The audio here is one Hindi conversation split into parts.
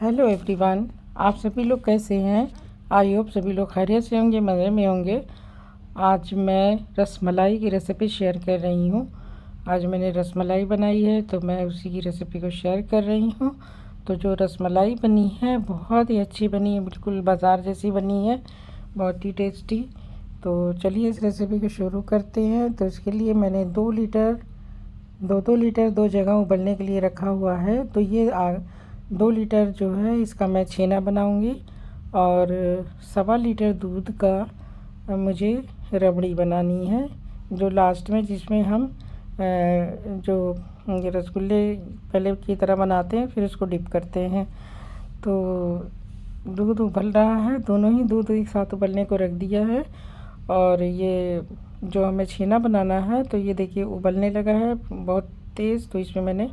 हेलो एवरीवन, आप सभी लोग कैसे हैं। आई होप सभी लोग खैरियत से होंगे, मज़े में होंगे। आज मैं रसमलाई की रेसिपी शेयर कर रही हूँ। आज मैंने रसमलाई बनाई है तो मैं उसी की रेसिपी को शेयर कर रही हूँ। तो जो रसमलाई बनी है बहुत ही अच्छी बनी है, बिल्कुल बाज़ार जैसी बनी है, बहुत ही टेस्टी। तो चलिए इस रेसिपी को शुरू करते हैं। तो इसके लिए मैंने 2 लीटर दो जगह उबलने के लिए रखा हुआ है। तो ये 2 लीटर जो है इसका मैं छेना बनाऊंगी और 1.25 लीटर दूध का मुझे रबड़ी बनानी है, जो लास्ट में जिसमें हम जो रसगुल्ले पहले की तरह बनाते हैं फिर उसको डिप करते हैं। तो दूध उबल रहा है, दोनों ही दूध एक साथ उबलने को रख दिया है। और ये जो हमें छेना बनाना है तो ये देखिए उबलने लगा है बहुत तेज़। तो इसमें मैंने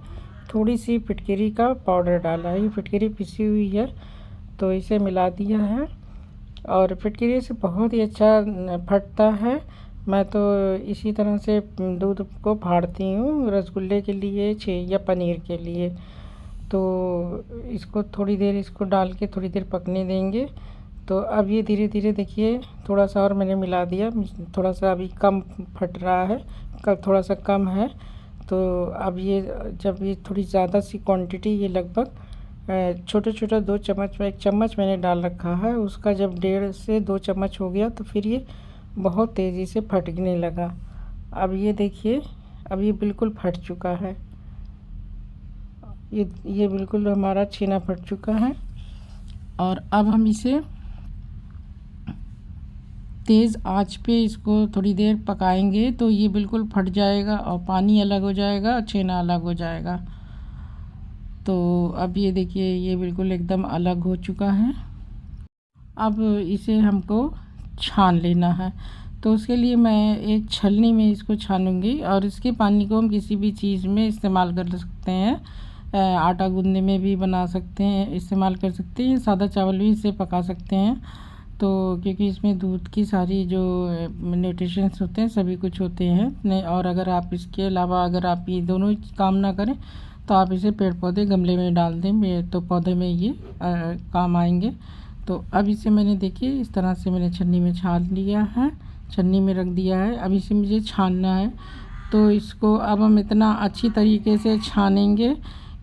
थोड़ी सी फिटकरी का पाउडर डाला है, ये फिटकरी पिसी हुई है तो इसे मिला दिया है। और फिटकरी से बहुत ही अच्छा फटता है। मैं तो इसी तरह से दूध को फाड़ती हूँ रसगुल्ले के लिए या पनीर के लिए। तो इसको थोड़ी देर इसको डाल के थोड़ी देर पकने देंगे। तो अब ये धीरे धीरे देखिए थोड़ा सा और मैंने मिला दिया, थोड़ा सा अभी कम फट रहा है, थोड़ा सा कम है। तो अब ये जब ये थोड़ी ज़्यादा सी क्वांटिटी, ये लगभग छोटे छोटे 2 चम्मच में 1 चम्मच मैंने डाल रखा है, उसका जब 1.5 से 2 चम्मच हो गया तो फिर ये बहुत तेज़ी से फटने लगा। अब ये देखिए अब ये बिल्कुल फट चुका है, ये बिल्कुल हमारा छेना फट चुका है। और अब हम इसे तेज़ आंच पे इसको थोड़ी देर पकाएंगे तो ये बिल्कुल फट जाएगा और पानी अलग हो जाएगा, छेना अलग हो जाएगा। तो अब ये देखिए ये बिल्कुल एकदम अलग हो चुका है। अब इसे हमको छान लेना है। तो उसके लिए मैं एक छलनी में इसको छानूंगी और इसके पानी को हम किसी भी चीज़ में इस्तेमाल कर सकते हैं। आटा गूंदने में भी बना सकते हैं, इस्तेमाल कर सकते हैं, सादा चावल भी इसे पका सकते हैं। तो क्योंकि इसमें दूध की सारी जो न्यूट्रिशंस होते हैं सभी कुछ होते हैं। और अगर आप इसके अलावा अगर आप ये दोनों काम ना करें तो आप इसे पेड़ पौधे गमले में डाल दें तो पौधे में ये काम आएंगे। तो अब इसे मैंने देखिए इस तरह से मैंने छन्नी में छान लिया है, छन्नी में रख दिया है। अब इसे मुझे छानना है। तो इसको अब हम इतना अच्छी तरीके से छानेंगे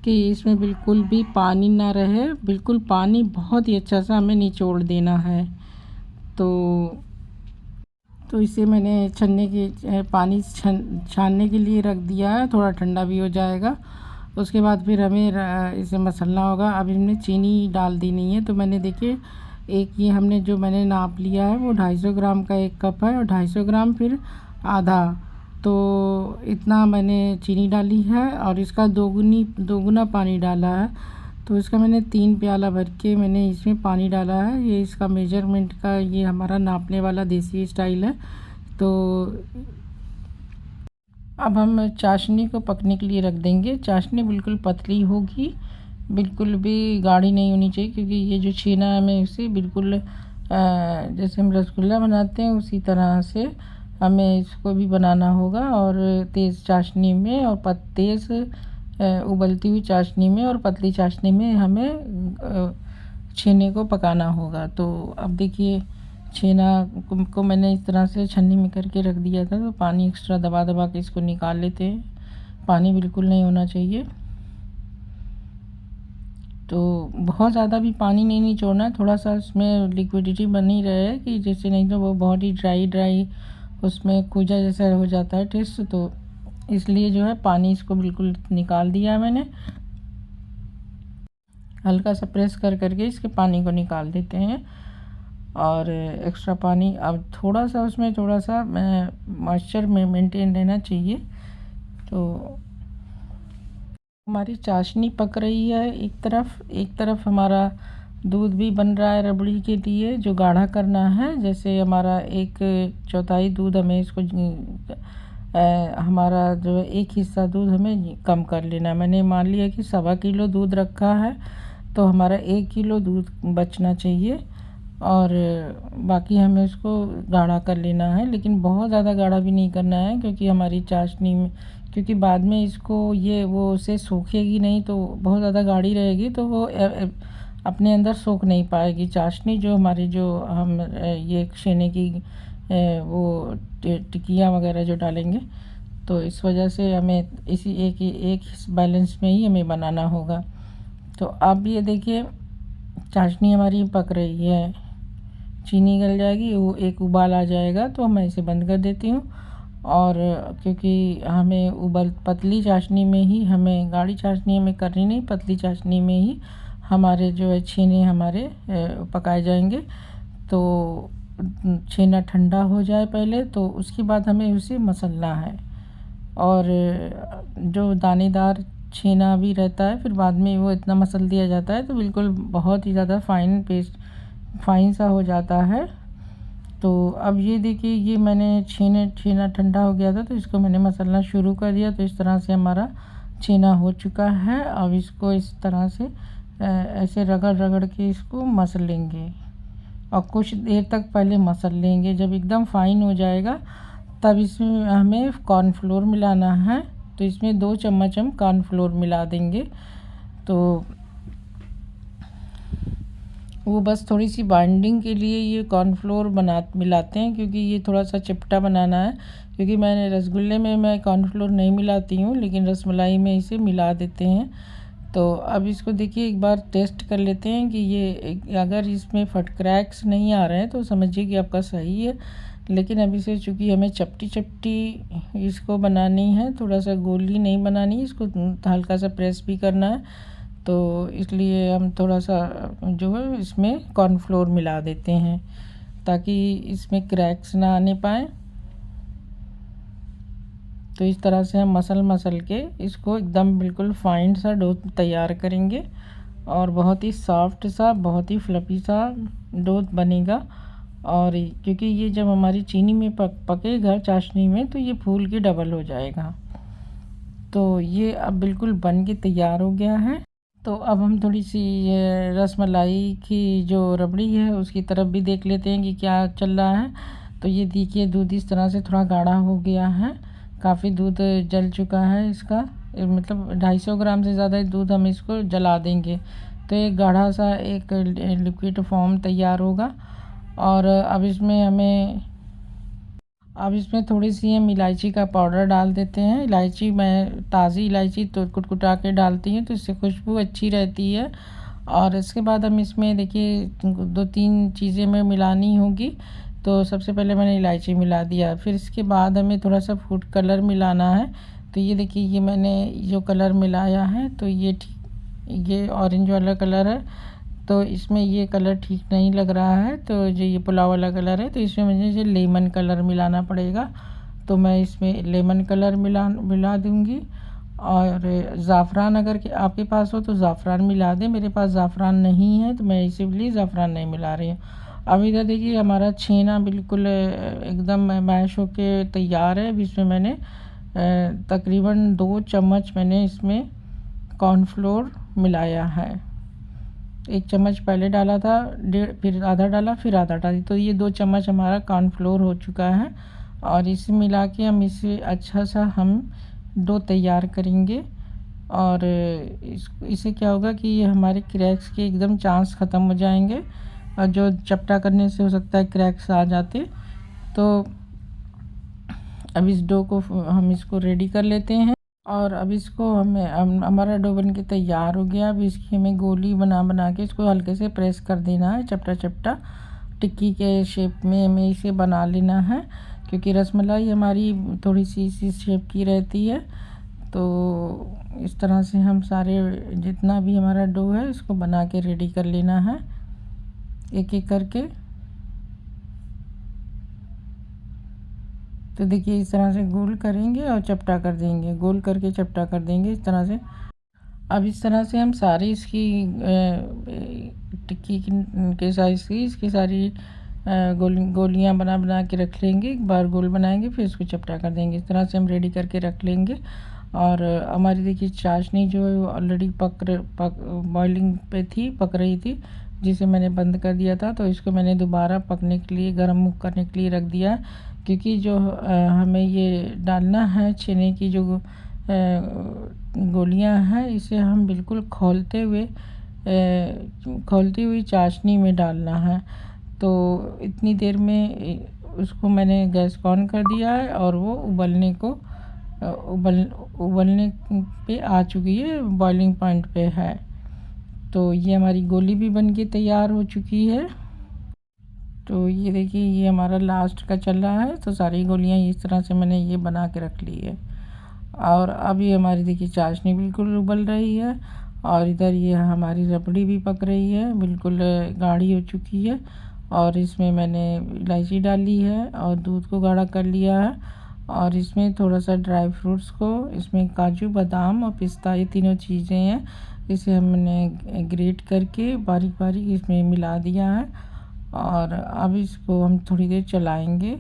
कि इसमें बिल्कुल भी पानी ना रहे, बिल्कुल पानी बहुत ही अच्छा सा हमें निचोड़ देना है। तो इसे मैंने पानी छानने के लिए रख दिया है, थोड़ा ठंडा भी हो जाएगा। उसके बाद फिर हमें इसे मसलना होगा। अब इसमें चीनी डाल देनी है। तो मैंने देखिए ये हमने जो मैंने नाप लिया है वो 250 ग्राम का 1 कप है, और 250 ग्राम फिर आधा, तो इतना मैंने चीनी डाली है और इसका दोगुना पानी डाला है। तो इसका मैंने 3 प्याला भर के मैंने इसमें पानी डाला है। ये इसका मेजरमेंट का ये हमारा नापने वाला देसी स्टाइल है। तो अब हम चाशनी को पकने के लिए रख देंगे। चाशनी बिल्कुल पतली होगी, बिल्कुल भी गाढ़ी नहीं होनी चाहिए, क्योंकि ये जो छेना है हमें इसे बिल्कुल जैसे हम रसगुल्ला बनाते हैं उसी तरह से हमें इसको भी बनाना होगा। और तेज़ चाशनी में और तेज़ उबलती हुई चाशनी में और पतली चाशनी में हमें छेने को पकाना होगा। तो अब देखिए छेना को मैंने इस तरह से छन्नी में करके रख दिया था। तो पानी एक्स्ट्रा दबा दबा के इसको निकाल लेते हैं, पानी बिल्कुल नहीं होना चाहिए। तो बहुत ज़्यादा भी पानी नहीं निचोड़ना है, थोड़ा सा उसमें लिक्विडिटी बनी रहे, कि जैसे नहीं तो वो बहुत ही ड्राई उसमें खूजा जैसा हो जाता है टेस्ट। तो इसलिए जो है पानी इसको बिल्कुल निकाल दिया मैंने। हल्का सा प्रेस कर करके इसके पानी को निकाल देते हैं। और एक्स्ट्रा पानी अब थोड़ा सा उसमें थोड़ा सा मॉइस्चर में मेंटेन रहना चाहिए। तो हमारी चाशनी पक रही है, एक तरफ हमारा दूध भी बन रहा है रबड़ी के लिए, जो गाढ़ा करना है। जैसे हमारा 1/4 दूध हमें इसको हमारा जो 1 हिस्सा दूध हमें कम कर लेना। मैंने मान लिया कि 1.25 किलो दूध रखा है तो हमारा 1 किलो दूध बचना चाहिए, और बाकी हमें उसको गाढ़ा कर लेना है। लेकिन बहुत ज़्यादा गाढ़ा भी नहीं करना है, क्योंकि हमारी चाशनी में, क्योंकि बाद में इसको वो उसे सूखेगी नहीं, तो बहुत ज़्यादा गाढ़ी रहेगी तो वो अपने अंदर सोख नहीं पाएगी चाशनी, जो हमारी जो हम ये छेने की वो टिकिया वगैरह जो डालेंगे। तो इस वजह से हमें इसी एक बैलेंस में ही हमें बनाना होगा। तो अब ये देखिए चाशनी हमारी पक रही है, चीनी गल जाएगी, वो एक उबाल आ जाएगा तो मैं इसे बंद कर देती हूँ। और क्योंकि हमें उबल पतली चाशनी में ही, हमें गाढ़ी चाशनी हमें करनी नहीं, पतली चाशनी में ही हमारे जो है छेने हमारे पकाए जाएंगे। तो छेना ठंडा हो जाए पहले, तो उसके बाद हमें उसे मसलना है। और जो दानेदार छेना भी रहता है फिर बाद में वो इतना मसल दिया जाता है तो बिल्कुल बहुत ही ज़्यादा फाइन सा हो जाता है। तो अब ये देखिए ये मैंने छेना ठंडा हो गया था तो इसको मैंने मसलना शुरू कर दिया। तो इस तरह से हमारा छेना हो चुका है। अब इसको इस तरह से ऐसे रगड़ रगड़ के इसको मसल लेंगे और कुछ देर तक पहले मसल लेंगे। जब एकदम फाइन हो जाएगा तब इसमें हमें कॉर्नफ्लोर मिलाना है। तो इसमें 2 चम्मच हम कॉर्नफ्लोर मिला देंगे। तो वो बस थोड़ी सी बाइंडिंग के लिए ये कॉर्नफ्लोर मिलाते हैं, क्योंकि ये थोड़ा सा चिपटा बनाना है। क्योंकि मैंने रसगुल्ले में मैं कॉर्नफ्लोर नहीं मिलाती हूँ, लेकिन रसमलाई में इसे मिला देते हैं। तो अब इसको देखिए एक बार टेस्ट कर लेते हैं कि ये अगर इसमें क्रैक्स नहीं आ रहे हैं तो समझिए कि आपका सही है। लेकिन अभी से चूँकि हमें चपटी चपटी इसको बनानी है, थोड़ा सा गोली नहीं बनानी, इसको हल्का सा प्रेस भी करना है, तो इसलिए हम थोड़ा सा जो है इसमें कॉर्नफ्लोर मिला देते हैं ताकि इसमें क्रैक्स ना आने पाए। तो इस तरह से हम मसल के इसको एकदम बिल्कुल फाइन सा डो तैयार करेंगे और बहुत ही सॉफ्ट सा, बहुत ही फ्लफी सा डो बनेगा। और क्योंकि ये जब हमारी चीनी में पकेगा चाशनी में तो ये फूल के डबल हो जाएगा। तो ये अब बिल्कुल बन के तैयार हो गया है। तो अब हम थोड़ी सी रसमलाई की जो रबड़ी है उसकी तरफ भी देख लेते हैं कि क्या चल रहा है। तो ये देखिए दूध इस तरह से थोड़ा गाढ़ा हो गया है, काफ़ी दूध जल चुका है इसका, मतलब 250 ग्राम से ज़्यादा दूध हम इसको जला देंगे तो एक गाढ़ा सा एक लिक्विड फॉर्म तैयार होगा। और अब इसमें थोड़ी सी हम इलायची का पाउडर डाल देते हैं। इलायची मैं ताज़ी इलायची तो कुटा के डालती हूँ तो इससे खुशबू अच्छी रहती है। और इसके बाद हम इसमें देखिए 2-3 चीज़ें में मिलानी होगी। तो सबसे पहले मैंने इलायची मिला दिया, फिर इसके बाद हमें थोड़ा सा फूड कलर मिलाना है। तो ये देखिए ये मैंने जो कलर मिलाया है तो ये ऑरेंज वाला कलर है। तो इसमें ये कलर ठीक नहीं लग रहा है, तो जो ये पुलाव वाला कलर है तो इसमें मुझे लेमन कलर मिलाना पड़ेगा। तो मैं इसमें लेमन कलर मिला दूँगी। और ज़ाफ़रान अगर कि आपके पास हो तो ज़ाफ़रान मिला दें, मेरे पास ज़ाफ़रान नहीं है तो मैं इसीलिए ज़ाफ़रान नहीं मिला रही हूँ। अब इधर देखिए हमारा छेना बिल्कुल एकदम मैश होके तैयार है। अब इसमें मैंने तकरीबन 2 चम्मच मैंने इसमें कॉर्नफ्लोर मिलाया है। 1 चम्मच पहले डाला था, फिर आधा डाला, फिर आधा डाली, तो ये 2 चम्मच हमारा कॉर्नफ्लोर हो चुका है। और इसे मिला के हम इसे अच्छा सा हम डो तैयार करेंगे। और इससे क्या होगा कि ये हमारे क्रैक्स के एकदम चांस ख़त्म हो जाएंगे, और जो चपटा करने से हो सकता है क्रैक्स आ जाते। तो अब इस डो को हम इसको रेडी कर लेते हैं। और अब इसको हमारा डो बन के तैयार हो गया। अब इसकी हमें गोली बना के इसको हल्के से प्रेस कर देना है, चपटा टिक्की के शेप में हमें इसे बना लेना है। क्योंकि रसमलाई हमारी थोड़ी सी इसी शेप की रहती है। तो इस तरह से हम सारे जितना भी हमारा डो है इसको बना के रेडी कर लेना है एक एक करके। तो देखिए इस तरह से गोल करेंगे और चपटा कर देंगे, गोल करके चपटा कर देंगे इस तरह से। अब इस तरह से हम सारी इसकी टिक्की के साइज़ की इसकी सारी गोलियां बना के रख लेंगे। एक बार गोल बनाएंगे फिर इसको चपटा कर देंगे। इस तरह से हम रेडी करके रख लेंगे। और हमारी देखिए चाशनी जो है वो ऑलरेडी बॉइलिंग पे थी, पक रही थी, जिसे मैंने बंद कर दिया था। तो इसको मैंने दोबारा पकने के लिए, गर्म करने के लिए रख दिया। क्योंकि जो हमें ये डालना है छेने की जो गोलियां हैं, इसे हम बिल्कुल खोलते हुए खौलती हुई चाशनी में डालना है। तो इतनी देर में उसको मैंने गैस को ऑन कर दिया है और वो उबलने पे आ चुकी है, बॉइलिंग पॉइंट पे है। तो ये हमारी गोली भी बन के तैयार हो चुकी है। तो ये देखिए, ये हमारा लास्ट का चल रहा है। तो सारी गोलियां इस तरह से मैंने ये बना के रख ली है। और अब ये हमारी देखिए चाशनी बिल्कुल उबल रही है और इधर ये हमारी रबड़ी भी पक रही है, बिल्कुल गाढ़ी हो चुकी है। और इसमें मैंने इलायची डाली है और दूध को गाढ़ा कर लिया है। और इसमें थोड़ा सा ड्राई फ्रूट्स को, इसमें काजू बादाम और पिस्ता, ये तीनों चीज़ें हैं, इसे हमने ग्रेट करके बारीक बारीक इसमें मिला दिया है। और अब इसको हम थोड़ी देर चलाएंगे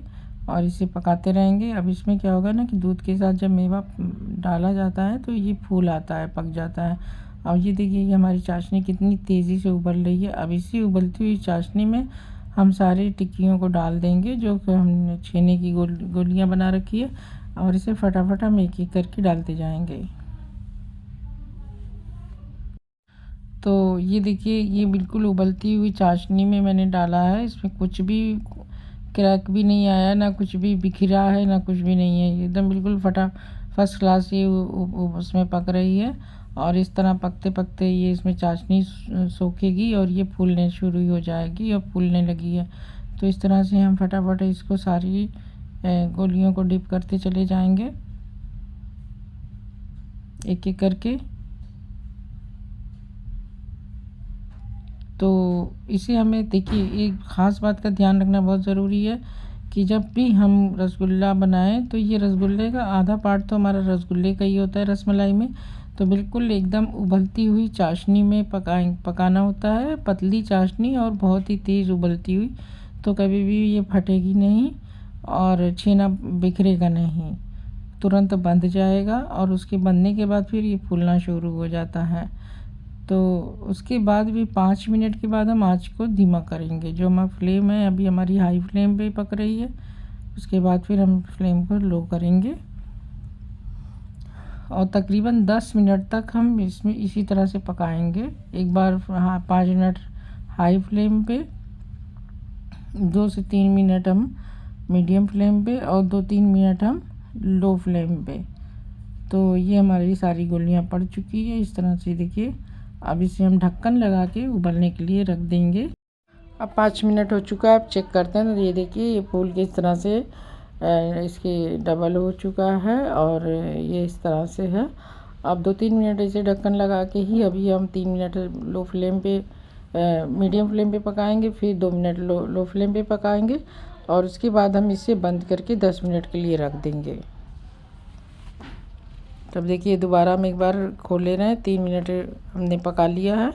और इसे पकाते रहेंगे। अब इसमें क्या होगा ना कि दूध के साथ जब मेवा डाला जाता है तो ये फूल आता है, पक जाता है। अब ये देखिए, ये हमारी चाशनी कितनी तेज़ी से उबल रही है। अब इसी उबलती हुई चाशनी में हम सारी टिक्कियों को डाल देंगे, जो कि हमने छेने की गोलियां बना रखी है, और इसे फटाफट हम एक एक करके डालते जाएंगे। तो ये देखिए, ये बिल्कुल उबलती हुई चाशनी में मैंने डाला है। इसमें कुछ भी क्रैक भी नहीं आया, ना कुछ भी बिखरा है, ना कुछ भी नहीं है। एकदम बिल्कुल फर्स्ट क्लास ये उसमें पक रही है। और इस तरह पकते पकते ये इसमें चाशनी सोखेगी और ये फूलने शुरू हो जाएगी और फूलने लगी है। तो इस तरह से हम फटाफट इसको सारी गोलियों को डिप करते चले जाएंगे एक एक करके। तो इसे हमें देखिए, एक ख़ास बात का ध्यान रखना बहुत ज़रूरी है कि जब भी हम रसगुल्ला बनाएं तो ये रसगुल्ले का आधा पार्ट तो हमारा रसगुल्ले का ही होता है रसमलाई में। तो बिल्कुल एकदम उबलती हुई चाशनी में पकाना होता है, पतली चाशनी और बहुत ही तेज़ उबलती हुई। तो कभी भी ये फटेगी नहीं और छेना बिखरेगा नहीं, तुरंत बंध जाएगा। और उसके बनने के बाद फिर ये फूलना शुरू हो जाता है। तो उसके बाद भी 5 मिनट के बाद हम आँच को धीमा करेंगे। जो हमारा फ्लेम है अभी हमारी हाई फ्लेम पे पक रही है। उसके बाद फिर हम फ्लेम को लो करेंगे और तकरीबन 10 मिनट तक हम इसमें इसी तरह से पकाएंगे। एक बार 5 मिनट हाई फ्लेम पे, 2 से 3 मिनट हम मीडियम फ्लेम पे और 2-3 मिनट हम लो फ्लेम पे। तो ये हमारी सारी गोलियां पड़ चुकी है इस तरह से। देखिए, अब इसे हम ढक्कन लगा के उबलने के लिए रख देंगे। अब 5 मिनट हो चुका है, अब चेक करते हैं। तो ये देखिए, ये फूल के इस तरह से इसके डबल हो चुका है और ये इस तरह से है। अब 2-3 मिनट इसे ढक्कन लगा के ही अभी हम 3 मिनट लो फ्लेम पे, मीडियम फ्लेम पे पकाएंगे, फिर 2 मिनट लो फ्लेम पे पकाएंगे और उसके बाद हम इसे बंद करके 10 मिनट के लिए रख देंगे। तब देखिए, दोबारा हम एक बार खोल ले रहे हैं। 3 मिनट हमने पका लिया है।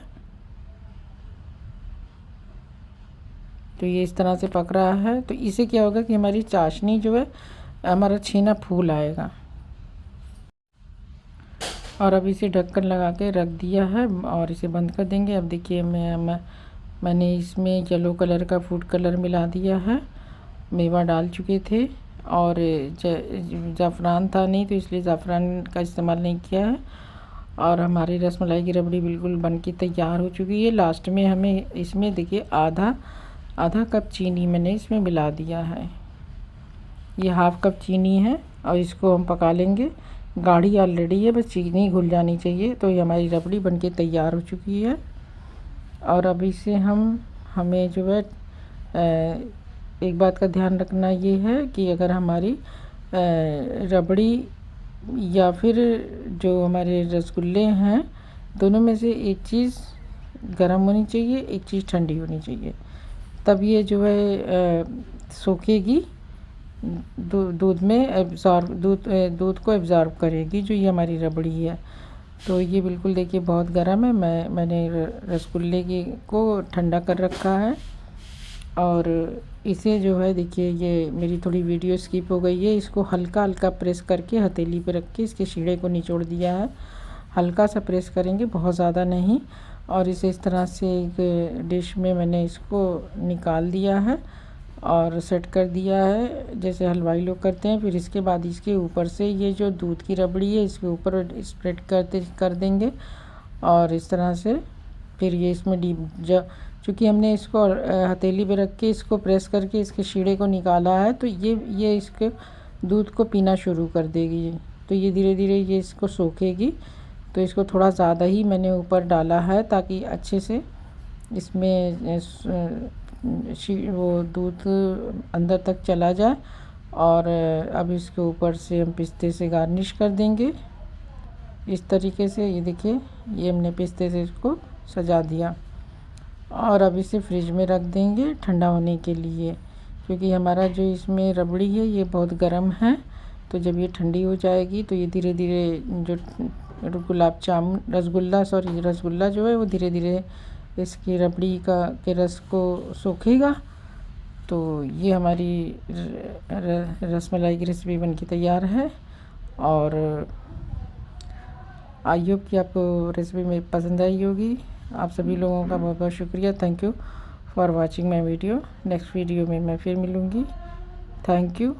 तो ये इस तरह से पक रहा है। तो इससे क्या होगा कि हमारी चाशनी जो है, हमारा छेना फूल आएगा। और अब इसे ढक्कन लगा के रख दिया है और इसे बंद कर देंगे। अब देखिए, मैंने इसमें येलो कलर का फूड कलर मिला दिया है। मेवा डाल चुके थे और ज़ाफ़रान था नहीं, तो इसलिए ज़ाफ़रान का इस्तेमाल नहीं किया है। और हमारी रसमलाई की रबड़ी बिल्कुल बनके तैयार हो चुकी है। लास्ट में हमें इसमें देखिए आधा कप चीनी मैंने इसमें मिला दिया है। ये हाफ़ कप चीनी है और इसको हम पका लेंगे। गाढ़ी ऑलरेडी है, बस चीनी घुल जानी चाहिए। तो ये हमारी रबड़ी बनके तैयार हो चुकी है। और अब इसे हमें जो है एक बात का ध्यान रखना ये है कि अगर हमारी रबड़ी या फिर जो हमारे रसगुल्ले हैं, दोनों में से एक चीज़ गर्म होनी चाहिए, एक चीज़ ठंडी होनी चाहिए। तब ये जो है सोखेगी, दूध में दूध को एब्ज़ॉर्ब करेगी, जो ये हमारी रबड़ी है। तो ये बिल्कुल देखिए बहुत गर्म है। मैंने रसगुल्ले को ठंडा कर रखा है। और इसे जो है देखिए, ये मेरी थोड़ी वीडियो स्किप हो गई है। इसको हल्का हल्का प्रेस करके हथेली पे रख के इसके शीरे को निचोड़ दिया है। हल्का सा प्रेस करेंगे, बहुत ज़्यादा नहीं। और इसे इस तरह से एक डिश में मैंने इसको निकाल दिया है और सेट कर दिया है, जैसे हलवाई लोग करते हैं। फिर इसके बाद इसके ऊपर से ये जो दूध की रबड़ी है, इसके ऊपर स्प्रेड कर देंगे और इस तरह से फिर ये इसमें चूँकि हमने इसको हथेली पे रख के इसको प्रेस करके इसके शीरे को निकाला है, तो ये इसके दूध को पीना शुरू कर देगी। तो ये धीरे धीरे ये इसको सोखेगी। तो इसको थोड़ा ज़्यादा ही मैंने ऊपर डाला है ताकि अच्छे से इसमें वो दूध अंदर तक चला जाए। और अब इसके ऊपर से हम पिस्ते से गार्निश कर देंगे इस तरीके से। ये देखिए, ये हमने पिस्ते से इसको सजा दिया और अब इसे फ्रिज में रख देंगे ठंडा होने के लिए, क्योंकि हमारा जो इसमें रबड़ी है ये बहुत गर्म है। तो जब ये ठंडी हो जाएगी तो ये धीरे धीरे जो रसगुल्ला जो है वो धीरे धीरे इसकी रबड़ी के रस को सोखेगा। तो ये हमारी रसमलाई की रेसिपी बनके तैयार है। और आई होप कि आपको रेसिपी में पसंद आई होगी। आप सभी लोगों का बहुत बहुत शुक्रिया। Thank you for watching my video. Next video में मैं फिर मिलूँगी। Thank you.